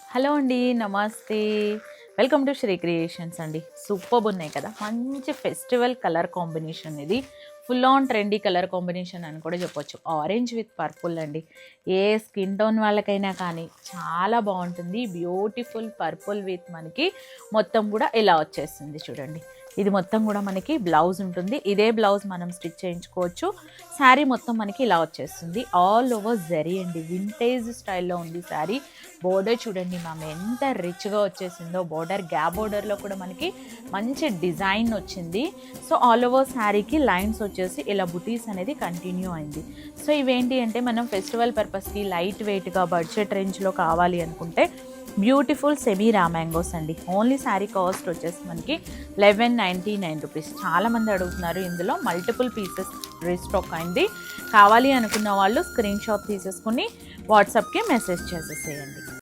Hello అండి. నమస్తే. Welcome to Shri creations అండి. సూపర్బ్ ఉన్నాయి కదా! మంచి ఫెస్టివల్ కలర్ కాంబినేషన్ ఇది. Full on trendy colour combination అని కూడా చెప్పొచ్చు. ఆరెంజ్ విత్ పర్పుల్ అండి. ఏ స్కిన్ టోన్ వాళ్ళకైనా కానీ చాలా బాగుంటుంది. బ్యూటిఫుల్ పర్పుల్ విత్ మనకి మొత్తం కూడా ఇలా వచ్చేస్తుంది చూడండి. ఇది మొత్తం కూడా మనకి బ్లౌజ్ ఉంటుంది. ఇదే బ్లౌజ్ మనం స్టిచ్ చేయించుకోవచ్చు. శారీ మొత్తం మనకి ఇలా వచ్చేస్తుంది. ఆల్ ఓవర్ జరీ అండి. వింటేజ్ స్టైల్లో ఉంది శారీ. బోర్డర్ చూడండి మ్యామ్ ఎంత రిచ్గా వచ్చేసిందో. బోర్డర్ గ్యాప్ బోర్డర్లో కూడా మనకి మంచి డిజైన్ వచ్చింది. సో ఆల్ ఓవర్ శారీకి లైన్స్ వచ్చేసి ఇలా బుటీస్ అనేది కంటిన్యూ అయింది. సో ఇవేంటి అంటే మనం ఫెస్టివల్ పర్పస్కి లైట్ వెయిట్గా బడ్జెట్ రేంజ్లో కావాలి అనుకుంటే బ్యూటిఫుల్ సెమీ రామ్యాంగోస్ అండి. ఓన్లీ శారీ కాస్ట్ వచ్చేసి మనకి 1199 రూపీస్. చాలామంది అడుగుతున్నారు. ఇందులో మల్టిపుల్ పీసెస్ రీస్టాక్ అయింది. కావాలి అనుకున్న వాళ్ళు స్క్రీన్ షాట్ తీసేసుకుని వాట్సాప్కి మెసేజ్ చేసేసేయండి.